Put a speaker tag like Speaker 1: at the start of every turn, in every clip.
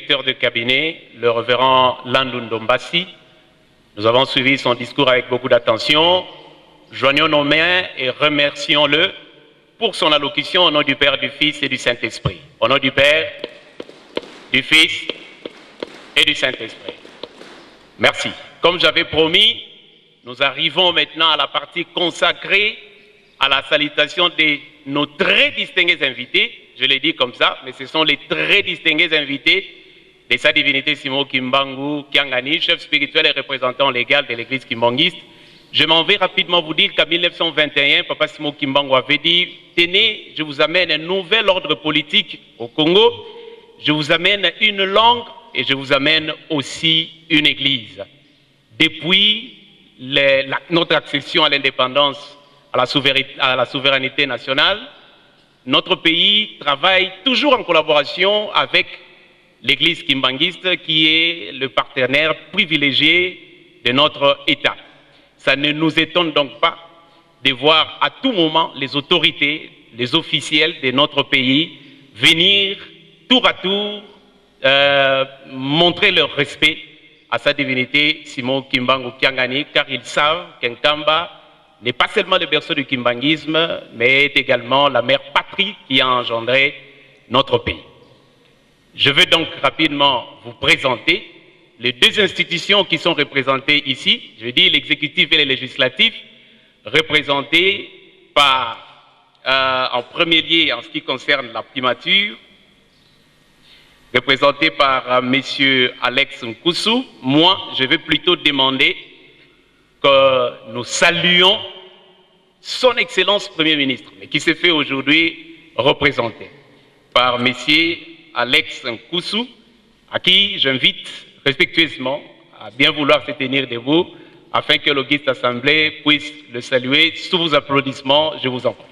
Speaker 1: directeur de cabinet, le révérend Landou Ndombassi. Nous avons suivi son discours avec beaucoup d'attention. Joignons nos mains et remercions-le pour son allocution au nom du Père, du Fils et du Saint-Esprit. Au nom du Père, du Fils et du Saint-Esprit. Merci. Comme j'avais promis, nous arrivons maintenant à la partie consacrée à la salutation de nos très distingués invités. Je l'ai dit comme ça, mais ce sont les très distingués invités de sa divinité Simon Kimbangu Kiangani, chef spirituel et représentant légal de l'église kimbanguiste. Je m'en vais rapidement vous dire qu'en 1921, Papa Simon Kimbangu avait dit « Tenez, je vous amène un nouvel ordre politique au Congo, je vous amène une langue et je vous amène aussi une église. » Depuis notre accession à l'indépendance, à la souveraineté nationale, notre pays travaille toujours en collaboration avec l'église kimbanguiste qui est le partenaire privilégié de notre État. Ça ne nous étonne donc pas de voir à tout moment les autorités, les officiels de notre pays venir tour à tour montrer leur respect à sa divinité Simon Kimbangu Kiangani, car ils savent qu'Nkamba n'est pas seulement le berceau du kimbanguisme, mais est également la mère patrie qui a engendré notre pays. Je vais donc rapidement vous présenter les deux institutions qui sont représentées ici, je dis l'exécutif et le législatif, représentés par, en premier lieu, en ce qui concerne la primature, représenté par M. Alex Nkusu. Moi, je vais plutôt demander que nous saluions son Excellence Premier ministre, mais qui se fait aujourd'hui représenter par M. Alex Nkusu, à qui j'invite respectueusement à bien vouloir se tenir debout afin que l'Auguste Assemblée puisse le saluer. Sous vos applaudissements, je vous en prie.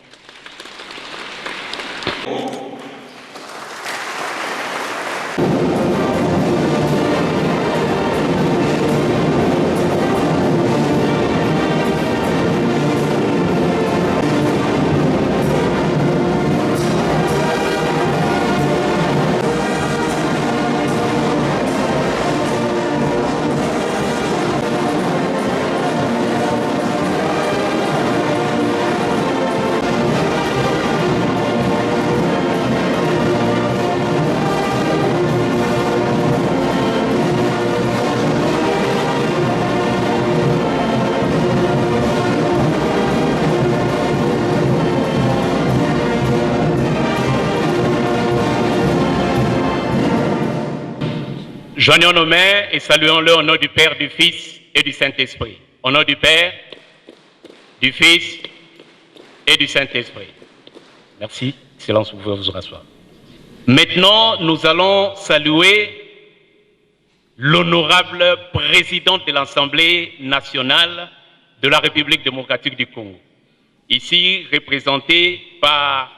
Speaker 1: Joignons nos mains et saluons-le au nom du Père, du Fils et du Saint-Esprit. Au nom du Père, du Fils et du Saint-Esprit. Merci. Excellence, vous pouvez vous rasseoir. Maintenant, nous allons saluer l'honorable président de l'Assemblée nationale de la République démocratique du Congo. Ici, représenté par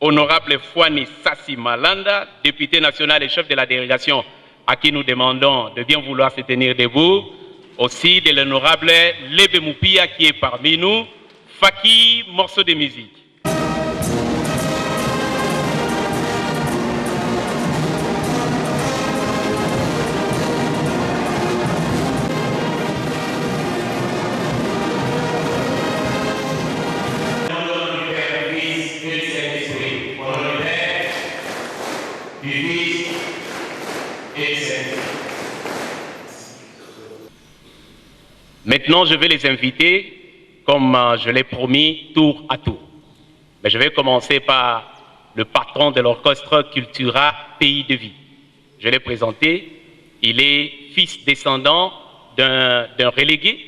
Speaker 1: honorable Fouani Sassi Malanda, député national et chef de la délégation à qui nous demandons de bien vouloir se tenir debout, aussi de l'honorable Lebe Moupia qui est parmi nous, Faki, morceau de musique. Maintenant, je vais les inviter, comme je l'ai promis, tour à tour. Mais je vais commencer par le patron de l'orchestre Cultura Pays de Vie. Je l'ai présenté, il est fils descendant d'un relégué.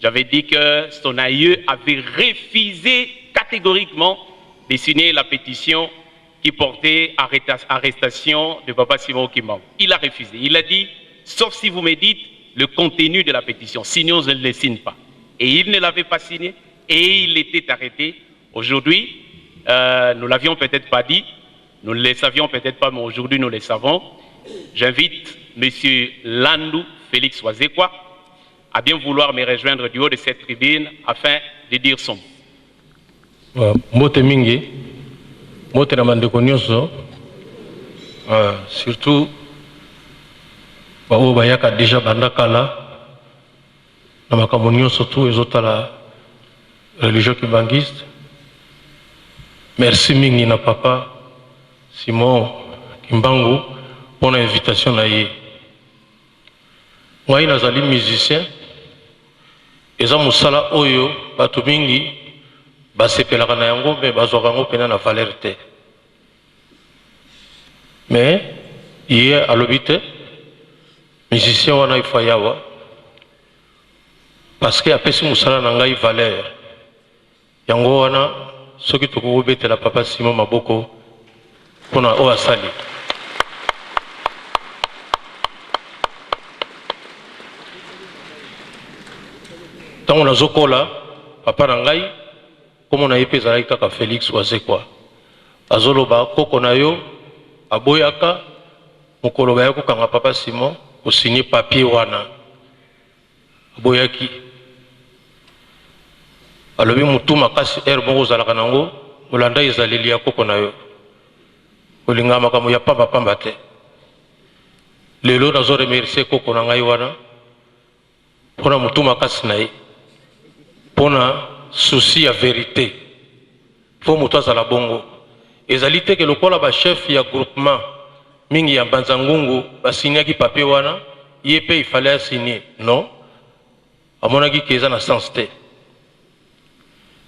Speaker 1: J'avais dit que son aïeux avait refusé catégoriquement de signer la pétition qui portait arrestation de Papa Simon Kimbangu. Il a refusé, il a dit, sauf si vous me dites le contenu de la pétition, sinon je ne le signe pas. Et il ne l'avait pas signé et il était arrêté. Aujourd'hui, nous ne l'avions peut-être pas dit, nous ne le savions peut-être pas, mais aujourd'hui nous le savons. J'invite M. Landou Félix Wazekwa à bien vouloir me rejoindre du haut de cette tribune afin de dire son mot.
Speaker 2: Mbote mingi, mbote na mandeko nyonso, surtout bao bayaka déjà bandakala na makambo nyonso tu ezotala religion kibangiste. Merci mingi na papa Simon Kimbangu pour l'invitation na ye. Ngai nazali musicien, eza musala oyo batu mingi basepelaka na yango me bazwaka yango pena na valeur te. Mais ye alobi te musicien wana ifa yawa parce que apesi musala na ngai valeur. Yango wana soki tokobetela papa Simon maboko pona o asali. Tango nazokola papa na ngai komo na ye mpe ezalaki kaka Félix Wazekwa azoloba koko na yo aboyaka mokolo baya kokanga papa Simon kosigner papier wana aboyaki alobi mutu makasi ere moko ozalaka nango olanda ezaleli ya koko na yo olinga makambo ya pamba te. Lelo nazo remercier koko na ngai wana mpona mutu makasi na ye pona souci ya vérité. Fo mutu azala bongo ezali te ke lokola ba chef ya groupement mingi ya Mbanza-Ngungu basiniaki papier wana ye pe il fallait signer. Non, amonaki ke eza na sens te.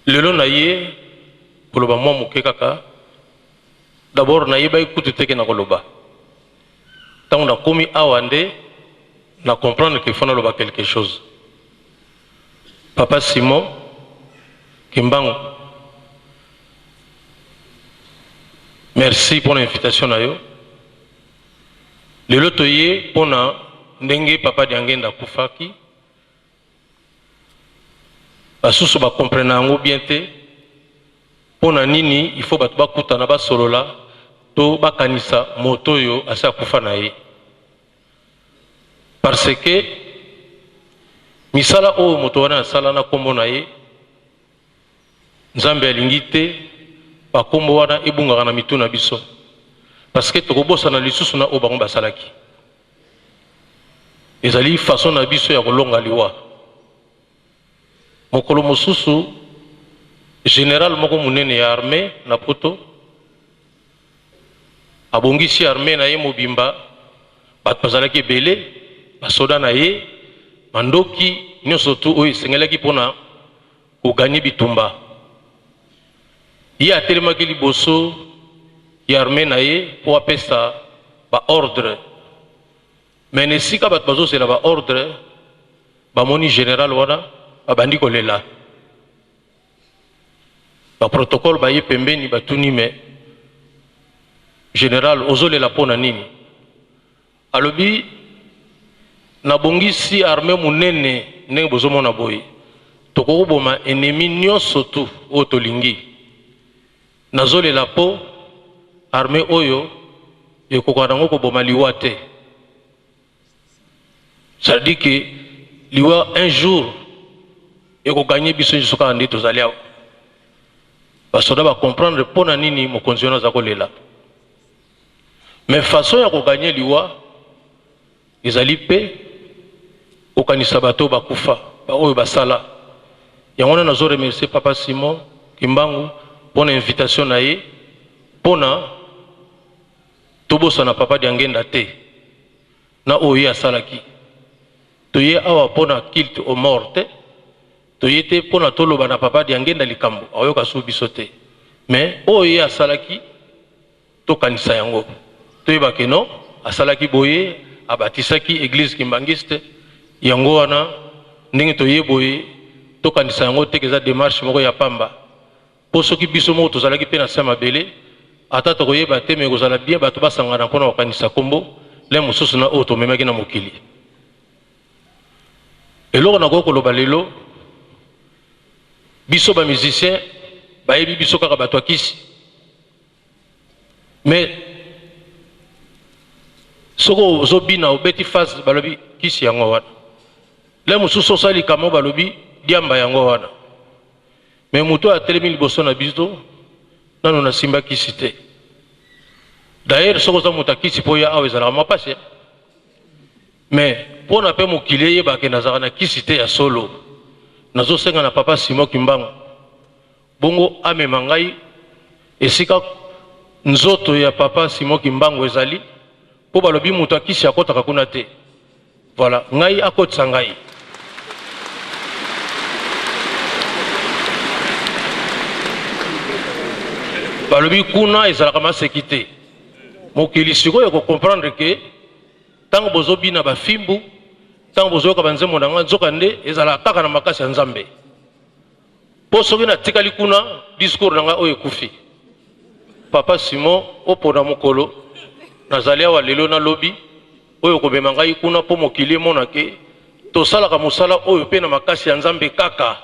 Speaker 2: Lelo na ye koloba mwa moke kaka d'abord na ye ba ekutu teke na koloba tango na komi awa nde na comprendre qu'il faut na loba quelque chose. Papa Simon Kimbangu, merci pour l'invitation na yo. Lelo toye pona ndenge papa Diangenda kufaki basusu ba comprendre yango bien te pona nini il faut batu bakutana basolola to bakanisa moto yo asa kufa na ye parce que misala o moto wana asala na kombo na ye Nzambe alingi te bakombo wana ebungaka na mitu na biso parce que tokobosana lisusu na o bango basalaki ezali façon na biso ya kolonga liwa. Mokolo mosusu général moko munene ya armée na poto abongisi armée na ye mobimba bato bazalaki ebele basoda na ye mandoki nyonso tu oyo esengelaki mpona koganye bitumba ye atelemaki liboso ya armée na ye mpo apesa baordre mais na esika bato bazozela baordre bamoni général wana babandi kolela baprotocole baye pembeni batuni me général ozolela mpona nini alobi nabongisi armée munene ndenge bozomona boye tokokoboma ennemi nyonso tu oyo tolingi nazolela po armée oyo ekoka nango koboma liwa te. Ça dit que liwa un jour ekoganye biso nyonso kaka nde tozali awa basoda bacomprendre mpona nini mokonzi wana aza kolela mais façon ya koganye liwa ezali mpe kokanisa bato bakufa oyo basala yango wana nazo remercier papa Simon Kimbangu mpona invitation na ye mpona tobosana papa Diangenda te na oyo ye asalaki toye awa mpona culte aux morts te toye te mpona toloba na papa Diangenda likambo ayoka su biso te mais oyo ye asalaki tokanisa yango toyebake no asalaki boye abatisaki église kimbangiste yango wana ndenge toye boye tokanisa yango te eza démarche moko ya pamba po soki biso moko tozalaki mpe na se mabele ata tokoyeba te me kozala bien bato basangana mpona kokanisa kombo le mosusu na oyo tomemaki na mokili. Eloko nakoki koloba lelo biso ba musicien bayebi biso kaka bato ya kisi mais soko ozobina obeti face balobi kisi yango wana le mosusu osali kamo balobi diamba yango wana mais moto atelemi liboso na biso nano nasimba kisi te. D'ailleurs soko oza moto ya kisi mpo ya awa ezalaka mapasi mais pour na pe mokili ye ba ke nazaka na kisite ya solo nazo senga na papa Simon Kimbangu bongo amema ngai esika nzoto ya papa Simon Kimbangu ezali po balobi muto akisi akotaka kuna te. Voilà, ngai akotisa ngai. Balobi kuna ezalaka masekite. Mokili sikoyo ko comprendre que tango bozobi na bafimbu, tango bozoyoka banzembo na nga nzoka nde ezalaka kaka na makasi ya Nzambe. Po soki na tikali kuna discours na nga oyo ekufi. Papa Simon opona mokolo nazali awa lelo na lobi oyo kobema ngai kuna po mokili mona ke tosalaka mosala oyo pe na makasi ya Nzambe kaka.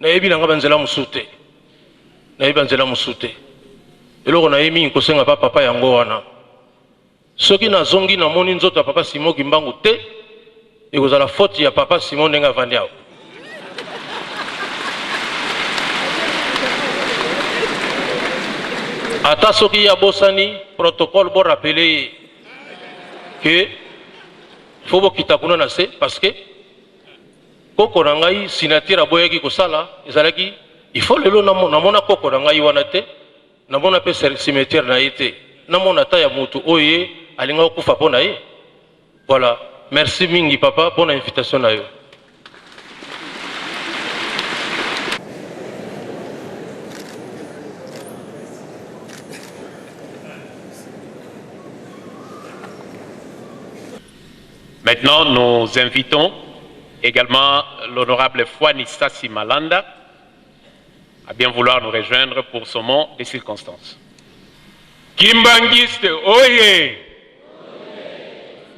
Speaker 2: Nayebi na nga banzela musute. Nayebi banzela musute. Eloko na yemi nkosenga pa papa yango wana. Soki na zongi na moni nzoto ya papa Simon Kimbangu te, ekozala faute ya papa Simon ndenga vandi awo. Ata soki ya bosani protocole bo rappeler que faut bo kitakuna na se parce que koko na ngai signature aboyaki kosala ezalaki il faut lelo na mona koko na ngai wana te na mona pe cimetière na yete na mona ta ya mutu oye alinga kufa pona ye. Voilà, merci mingi papa pour l'invitation na yo.
Speaker 1: Maintenant, nous invitons également l'honorable Fouani Sassi Malanda à bien vouloir nous rejoindre pour ce mot des circonstances. Kimbangiste, oye!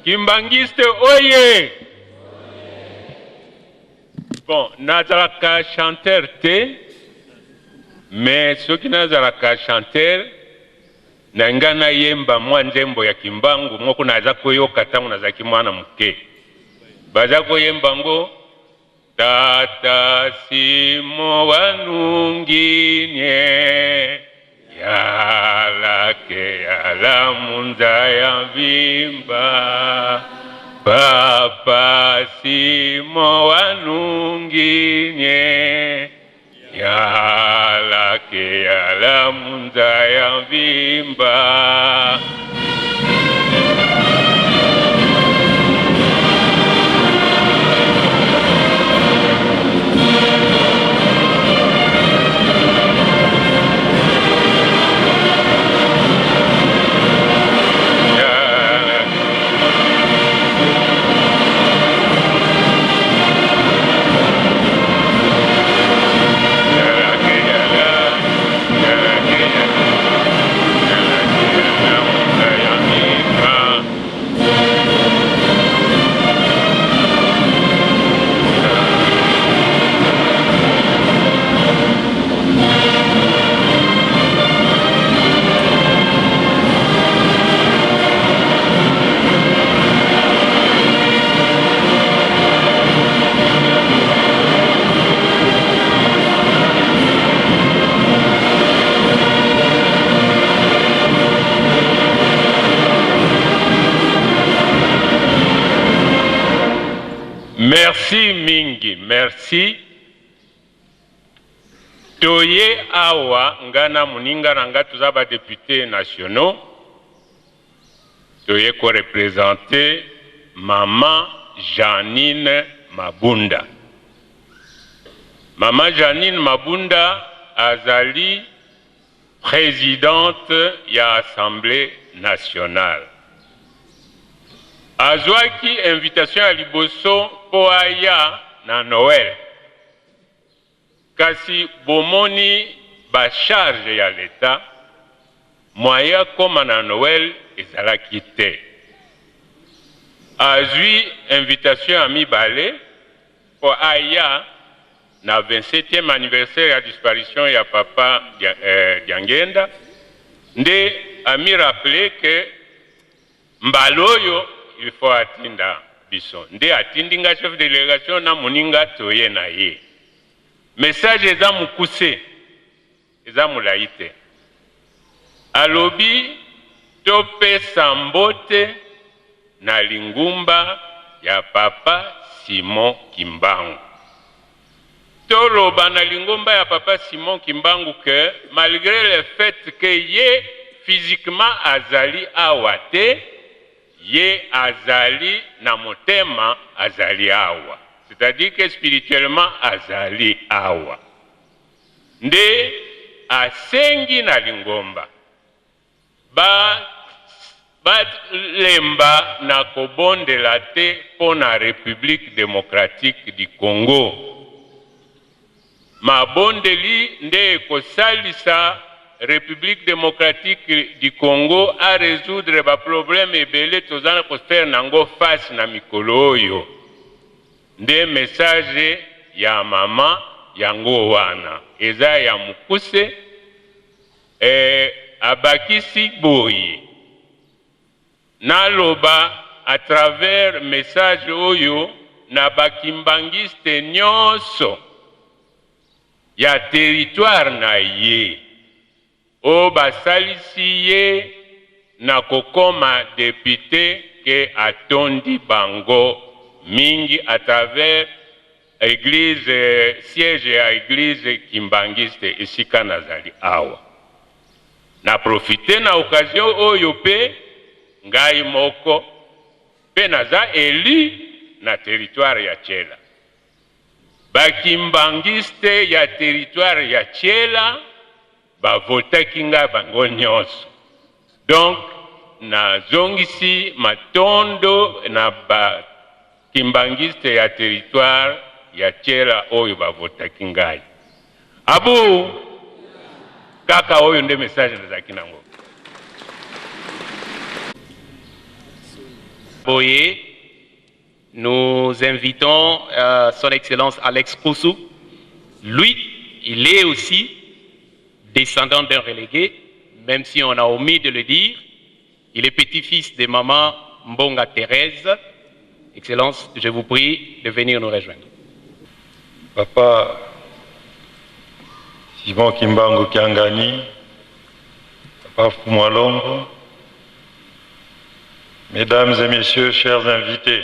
Speaker 1: Kimbangiste, oye! Bon, nazaraka chanteur te, mais ceux qui nazaraka chanteur, nangana yemba mwanzembo ya Kimbangu moko naza koyoka tangu nazaki mwana muke baza koyemba ngo tata Simo wanunginye yalake yala munza ya vimba papa Simo wanunginye yalake yala munza ya vimba. Merci mingi, merci. Toye awa ngana muninga nanga tuzaba députés nationaux. Toye ko représenter Maman Janine Mabunda. Maman Janine Mabunda azali présidente ya Assemblée nationale. Azwaki invitation à liboso po aya na Noël. Kasi bomoni ba charge ya l'État moya koma na Noël ezalaki te. Azwi invitation à mibale po aya na 27e anniversaire ya disparition ya papa Diangenda nde ami rappeler que mbaloyo il faut atinda bison. Nde atindinga chef de délégation na muninga toye na ye. Message eza mukuse, eza mulaite. Alobi tope sambote na lingumba
Speaker 3: ya papa Simon Kimbangu. Toloba na lingomba ya papa Simon Kimbangu que malgré le fait que ye physiquement azali awa te, ye azali na motema azali awa. C'est-à-dire que spirituellement azali awa. Nde asengi na lingomba lemba na kobondela te po na République démocratique du Congo. Mabondeli nde kosalisa République démocratique du Congo a résoudre ba problème ebele tozana ko faire nango face na mikolo oyo. Nde message ya mama yango wana eza ya mukuse abakisi boye naloba à travers message oyo na bakimbangiste nyonso ya territoire na ye o basalisi ye na kokoma député ke atondi bango mingi à travers église siège ya église kimbangiste esika nazali awa. Na profite na occasion oyo pe ngai moko pe naza élu na territoire ya Tchela. Bakimbangiste ya territoire ya Tchela bavotaki nga bango nyonso. Donc nazongisi matondo na bakimbangiste ya territoire ya Tchela oyo bavotaki ngai. Abu kaka oyo nde message nazaki nango.
Speaker 1: Boye, nous invitons son Excellence Alex Koussou. Lui, il est aussi descendant d'un relégué, même si on a omis de le dire. Il est petit-fils de maman Mbonga Thérèse. Excellence, je vous prie de venir nous rejoindre.
Speaker 4: Papa Simon Kimbangu Kiangani, Papa Fumwalongo, Mesdames et Messieurs, chers invités,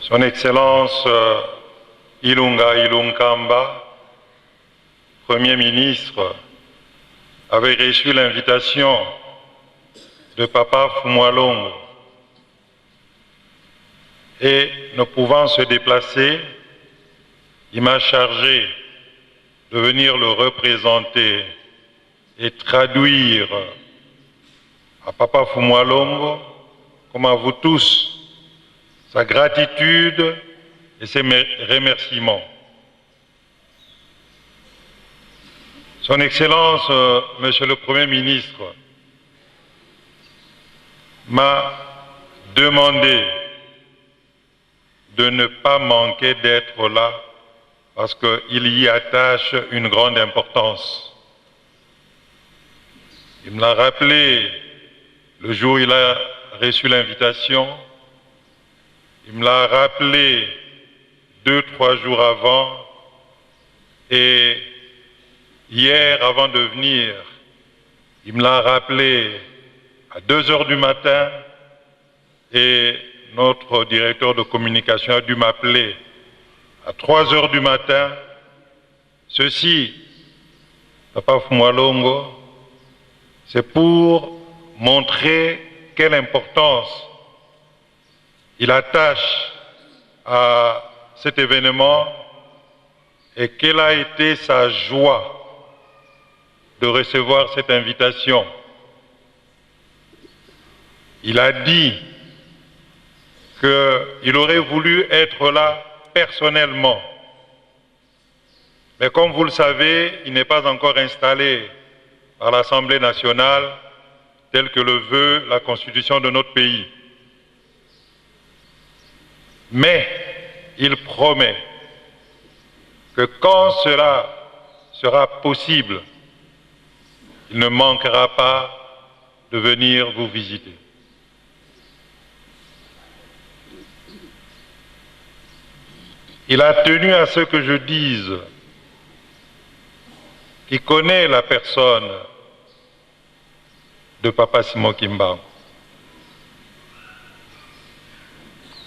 Speaker 4: Son Excellence Ilunga Ilunkamba, Premier ministre, avait reçu l'invitation de Papa Fumwalongo et ne pouvant se déplacer, il m'a chargé de venir le représenter et traduire à Papa Fumwalongo, comme à vous tous, sa gratitude et ses remerciements. Son Excellence, Monsieur le Premier ministre, m'a demandé de ne pas manquer d'être là parce qu'il y attache une grande importance. Il me l'a rappelé le jour où il a reçu l'invitation. Il me l'a rappelé 2-3 jours avant. Et hier, avant de venir, il me l'a rappelé à 2 heures du matin. Et notre directeur de communication a dû m'appeler à 3 heures du matin. Ceci, Papa Fumwalongo, c'est pour montrer quelle importance il attache à cet événement et quelle a été sa joie de recevoir cette invitation. Il a dit qu'il aurait voulu être là personnellement. Mais comme vous le savez, il n'est pas encore installé par l'Assemblée nationale tel que le veut la Constitution de notre pays. Mais il promet que quand cela sera possible, il ne manquera pas de venir vous visiter. Il a tenu à ce que je dise qu'il connaît la personne de Papa Simon Kimbangu.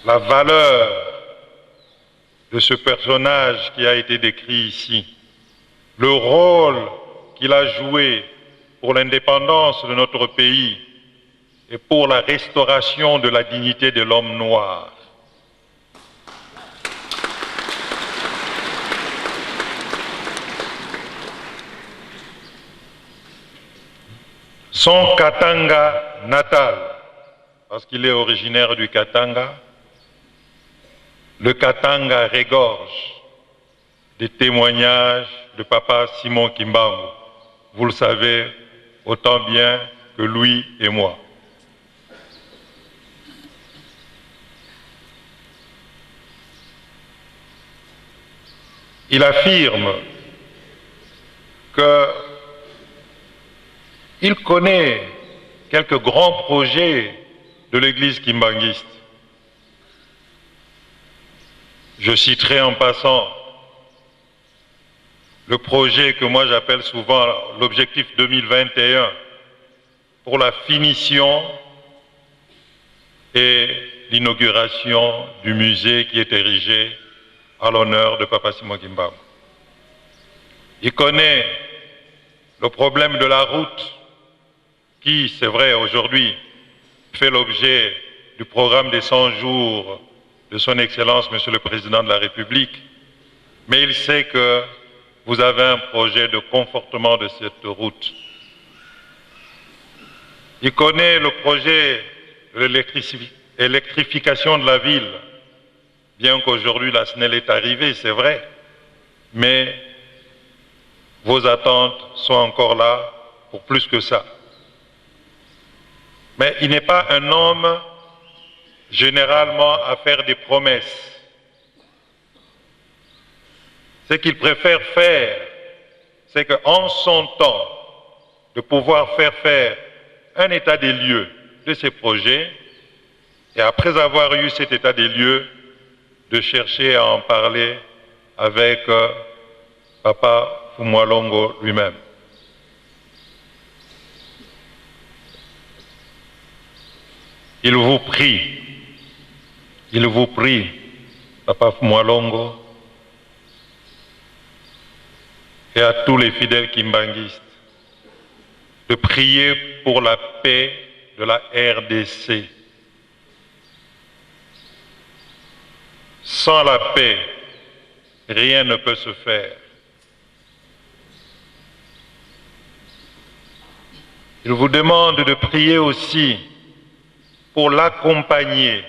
Speaker 4: la valeur de ce personnage qui a été décrit ici, le rôle qu'il a joué pour l'indépendance de notre pays et pour la restauration de la dignité de l'homme noir. Son Katanga natal, parce qu'il est originaire du Katanga, le Katanga regorge des témoignages de papa Simon Kimbangu. Vous le savez autant bien que lui et moi. Il affirme qu'il connaît quelques grands projets de l'église kimbanguiste. Je citerai en passant le projet que moi j'appelle souvent l'objectif 2021 pour la finition et l'inauguration du musée qui est érigé à l'honneur de Papa Simon Kimbangu. Il connaît le problème de la route qui, c'est vrai, aujourd'hui fait l'objet du programme des 100 jours de son Excellence, Monsieur le Président de la République, mais il sait que vous avez un projet de confortement de cette route. Il connaît le projet de l'électrification de la ville, bien qu'aujourd'hui la SNEL est arrivée, c'est vrai, mais vos attentes sont encore là pour plus que ça. Mais il n'est pas un homme généralement à faire des promesses. Ce qu'il préfère faire, c'est qu'en son temps, de pouvoir faire un état des lieux de ses projets, et après avoir eu cet état des lieux, de chercher à en parler avec Papa Fumwalongo lui-même. Il vous prie, Papa Fumwalongo, et à tous les fidèles kimbanguistes, de prier pour la paix de la RDC. Sans la paix, rien ne peut se faire. Il vous demande de prier aussi pour l'accompagner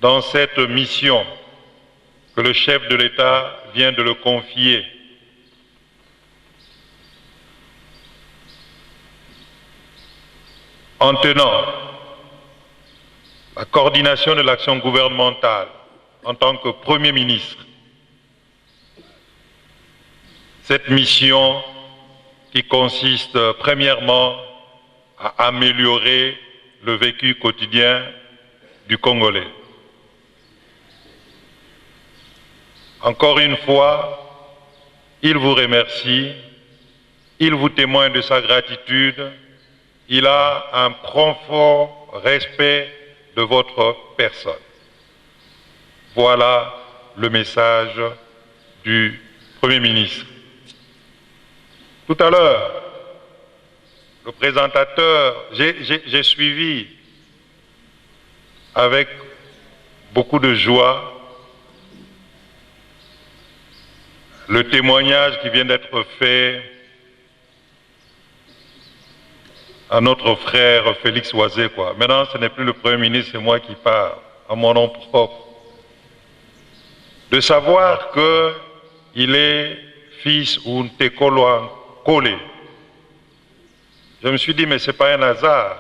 Speaker 4: dans cette mission que le chef de l'État vient de le confier. En tenant la coordination de l'action gouvernementale en tant que Premier ministre. Cette mission qui consiste premièrement à améliorer le vécu quotidien du Congolais. Encore une fois, il vous remercie, il vous témoigne de sa gratitude, il a un profond respect de votre personne. Voilà le message du Premier ministre. Tout à l'heure, le présentateur, j'ai suivi avec beaucoup de joie le témoignage qui vient d'être fait à notre frère Félix Oisé, quoi. Maintenant, ce n'est plus le Premier ministre, c'est moi qui parle, à mon nom propre. De savoir qu'il est fils ou Ntekolo Kole. Je me suis dit, mais ce n'est pas un hasard.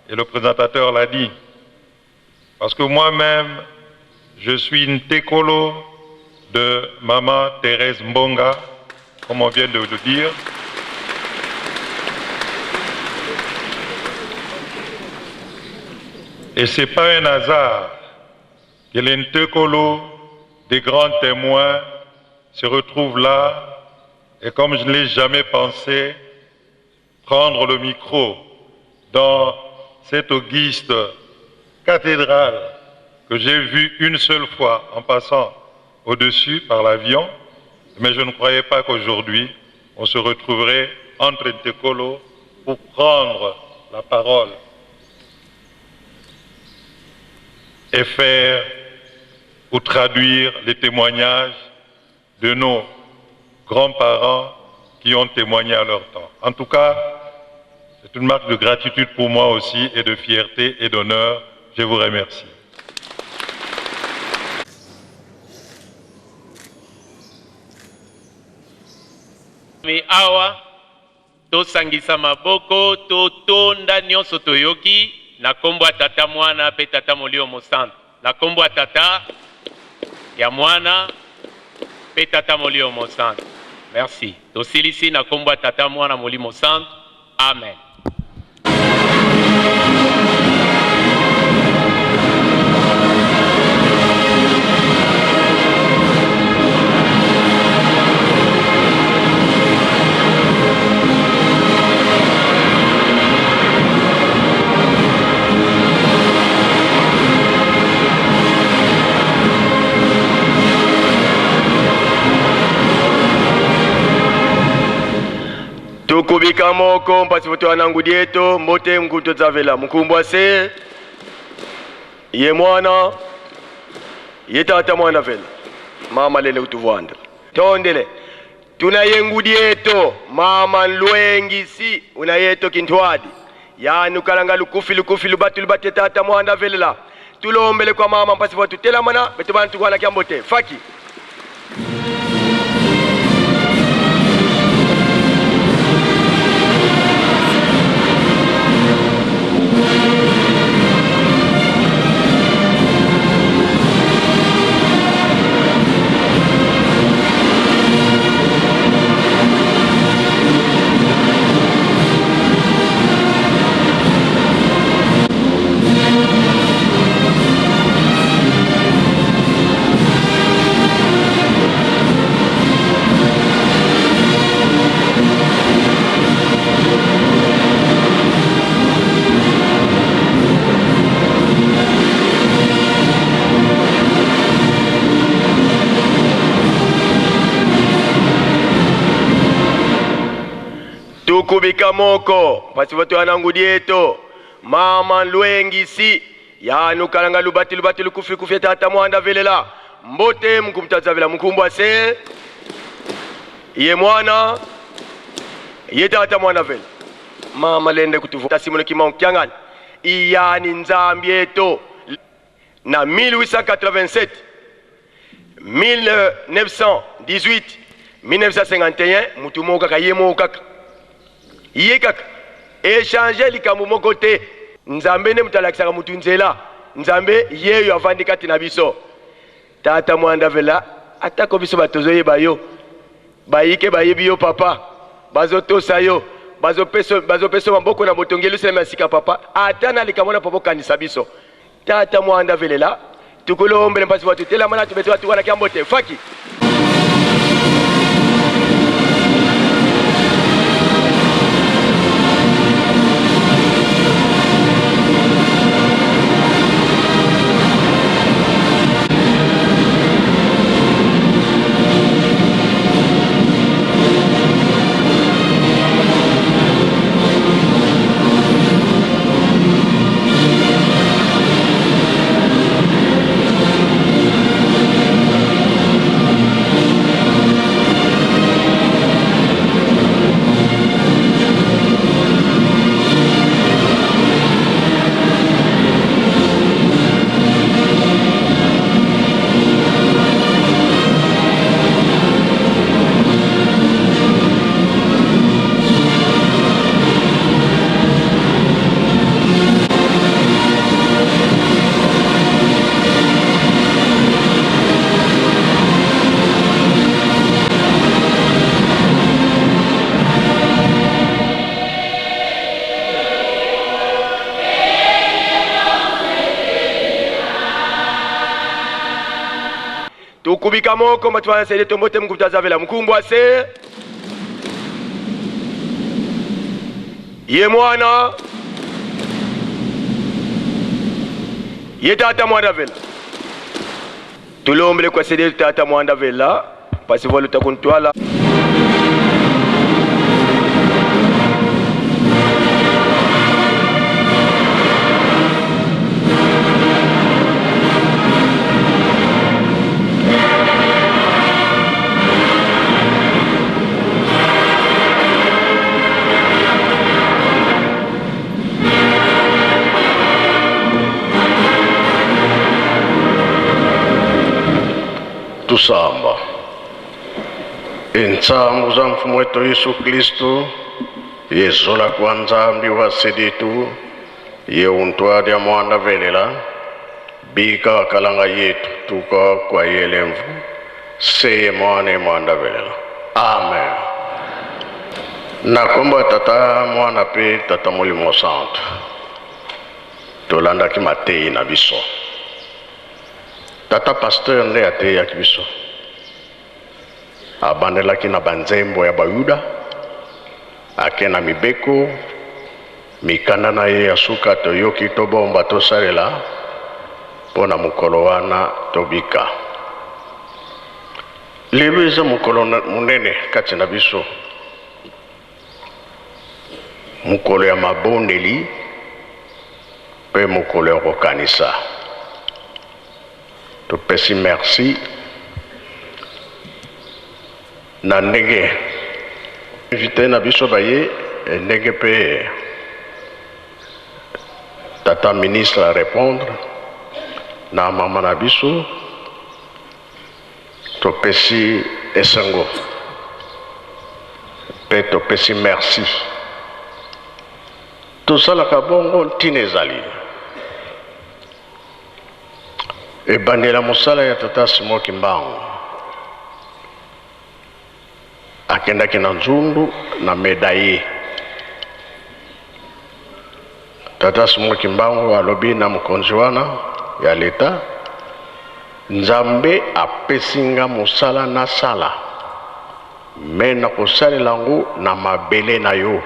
Speaker 4: Et le présentateur l'a dit. Parce que moi-même, je suis Ntekolo de Maman Thérèse Mbonga, comme on vient de le dire. Et ce n'est pas un hasard que les Ntekolo, des grands témoins, se retrouvent là, et comme je ne l'ai jamais pensé, prendre le micro dans cette auguste cathédrale que j'ai vu une seule fois en passant au-dessus par l'avion, mais je ne croyais pas qu'aujourd'hui, on se retrouverait entre Ntekolo pour prendre la parole et faire ou traduire les témoignages de nos grands-parents qui ont témoigné à leur temps. En tout cas, c'est une marque de gratitude pour moi aussi et de fierté et d'honneur. Je vous remercie.
Speaker 1: Mi awa tosangisa maboko totonda nyonso toyoki na kombo ya tata mwana pe tata molio mosantu na kombo ya tata ya mwana pe tata molio mosantu. Merci. Tosilisi na kombo ya tata mwana molio mosantu. Amen.
Speaker 5: Tukubika moko mpasi voto anangudi eto mbote mkuto zavela mkumbwa se ye mwana ye tata mwana vela mama lele utuvwanda tondele tuna yengudi eto mama lwengisi una yeto kintwadi yani ukalanga lukufi lubate tata mwana vela tulombele kwa mama mpasi voto tela mana beto bantu kwa kia mbote faki tukubika moko pasi voto anangudi eto mama lwengisi yani ukalanga lubati lukufi tata mwanda velela mbote mkumtazavela mkumbwa se ye mwana ye tata mwana vela mama lende kutuvu tasimule kimao kyangani iyani nzambi eto na 1887 1918 1951 mutu moko kaka ye moko kaka iye kaka échanger likambo moko te nzambe ne mutalakisaka mutu nzela nzambe yeyo avandi kati na biso tata mwanda vela atako biso batozoyeba yo bayike bayebi yo papa bazotosa yo bazopesa maboko na botongeli sema sika papa ata na likambo na papa kanisa biso tata mwanda velela tukulombele mpasi watu tela mana tubete watu wana kiambo te faki tukubika moko matwana sele tombote mkutazavela mkumbwa se ye mwana ye tata mwana vela tulombele kwa sede tata mwanda vela pasi volu takuntwala
Speaker 6: tusamba entsambu za mfumu wetu Yesu Kristo yezola kwa nzambi wa sedetu ye untwadi ya mwanda velela bika wakalanga yetu tuka kwa yelemvu seye mwane mwanda velela amen. Nakomba tata mwana pe tata molimo santo tolanda ki matei na biso tata pasteur nde ateyaki biso abandelaki na banzembo ya bayuda ake na mibeko mikanda na ye ya suka toyoki tobomba tosalela mpo na mokolo wana tobika. Lelo eza mokolo monene kati na biso, mokolo ya mabondeli mpe mokolo ya kokanisa. Topesi merci na ndenge invité na biso baye ndenge mpe tata ministre a répondre na mama na biso. Topesi esengo mpe topesi merci. Tosalaka bongo ntina ezali ebandela mosala ya tata Simon Kimbangu akendaki na nzundu na medaille. Tata Simon Kimbangu alobi na mokonzi wana ya leta, Nzambe apesinga mosala na sala me na kosalela yango na mabele na yo.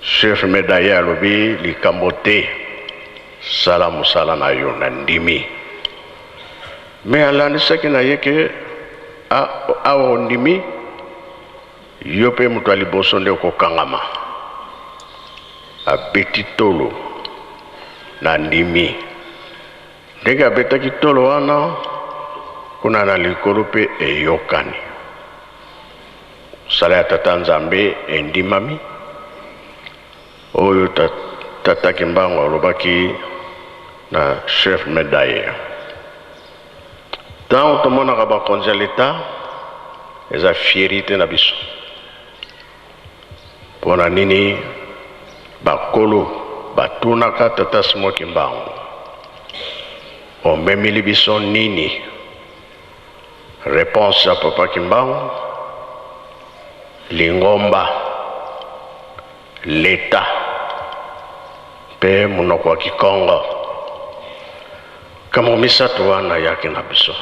Speaker 6: Chef medaille alobi likambo te, sala mosala na yo na ndimi. Me alandisaki na ye ke awa ondimi yo mpe moto ya liboso nde okokangama. Abeti tolo na ndimi. Ndenge abetaki tolo wana kuna na likolo mpe eyokani. Sala ya tata Nzambe endimami oyo tata Kimbangu alobaki na chef medaille. Ntango tomonaka bakonzi ya leta eza fierité na biso. Mpona nini bakolo batunaka tata Simon Kimbangu, omemili biso nini? Réponse ya papa Kimbangu, lingomba, leta mpe monoko ya Kikongo. Kamo misato wana yaki na biso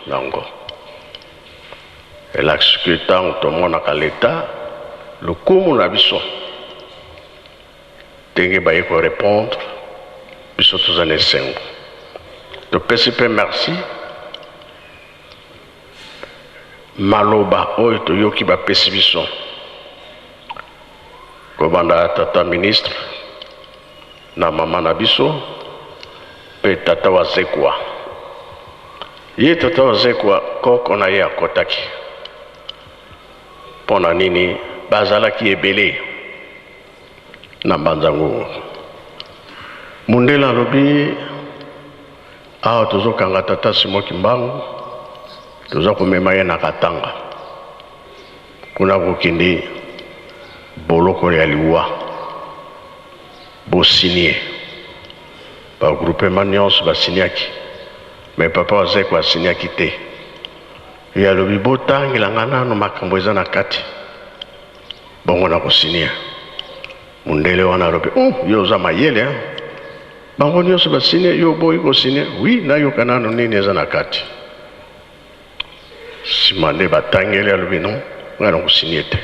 Speaker 6: nango elakisi ntango tomonaka leta lokumu na biso ndenge baye korépondre biso toza na esengo. Topesi mpe merci maloba oyo toyoki bapesi biso kobanda tata ministre na mama na biso mpe tata Wazekwa. Ye tata Wazekwa koko na ye akotaki. Mpona nini? Bazalaki ebele na Mbanzango. Mundela alobi awa tozokanga tata Simon Kimbangu, toza komema ye na Katanga kuna kokende boloko ya liwa bosinie bagroupement nyonso basiniaki me papa Wazekwa asiniaki te. Ye alobi botangelanga nano makambo eza na kati bongo na kosinia. Mundele wana alobi yo oza mayele bango nyonso basinie yo boyi kosinia. Oui, nayoka nano nini eza na kati. Sima nde batangeli alobi non nga na kosinie te.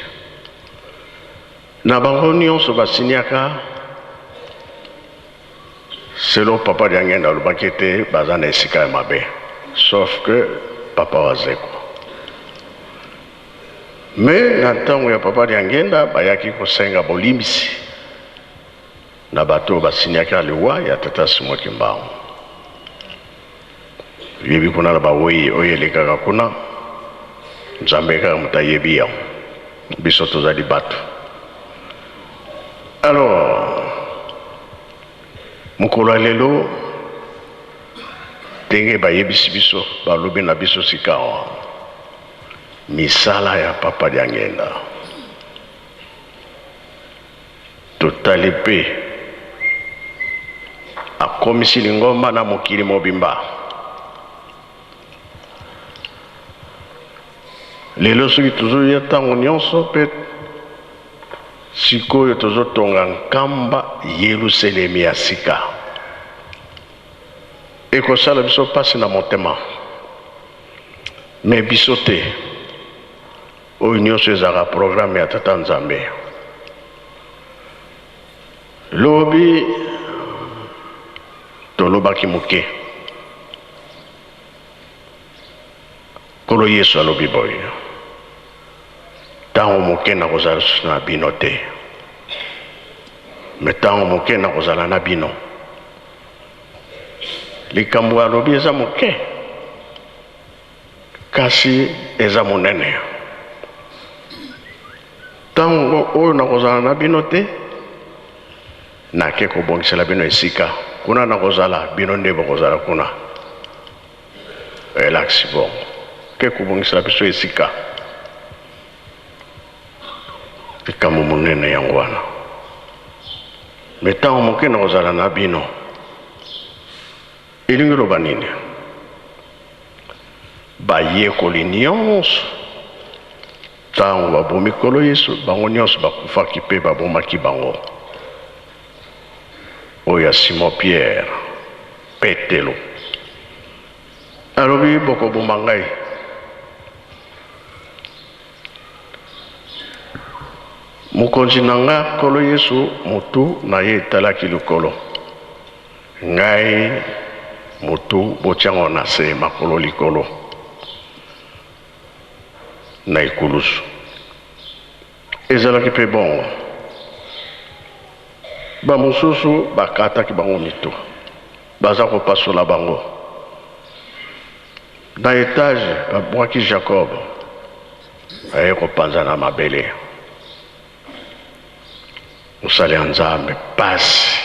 Speaker 6: Na bango nyonso basiniaka Selon papa Diangenda, le banquier était basé dans Esika et Mabé. Sauf que papa Wazeko. Mais dans le temps où papa Diangenda, bayaki kosenga bolimbisi. Na bato basinyaka liwa ya tata Simon Kimbangu. Yebi kuna na bawoyi oyelekaka kuna. Nzambe kaka mutayebi yao. Biso tozali bato. Alors, mukolo lelo tenge bayebisi biso balobi na biso sikawa misala ya papa Diangenda totali pe akomisi lingomba na mokili mobimba. Lelo soki tozoya ntango nyonso mpe sikoyo tozotonga nkamba Yerusalemi ya sika ekosala biso pasi na motema me biso te oyo nyonso ezalaka programe ya tata Nzambe. Lobi tolobaki moke kolo Yesu alobi boye ntango moke nakozala na bino te me ntango moke nakozala na bino. Likambo alobi eza moke kasi eza monene. Ntango oyo nakozala na bino te nake kobongisela bino esika kuna nakozala bino nde bokozala kuna elakisi bongo ke kobongisela biso esika. Likambo monene yango wana me ntango moke nakozala na bino elingi loba nini? Bayekoli nyonso ntango babomi kolo Yesu bango nyonso bakufaki mpe babomaki bango. Oyo ya Simon Pierre Petelo alobi bokoboma ngai. Mokonzi na nga kolo Yesu mutu na ye etalaki likolo. Ngai mutu botiango na se makolo likolo na ekulusu. Ezalaki mpe bongo. Bamosusu bakataki bango mito baza kopasola bango. Na etage babwaki Jacob aye kopanza na mabele. Mosali ya Nzambe pasi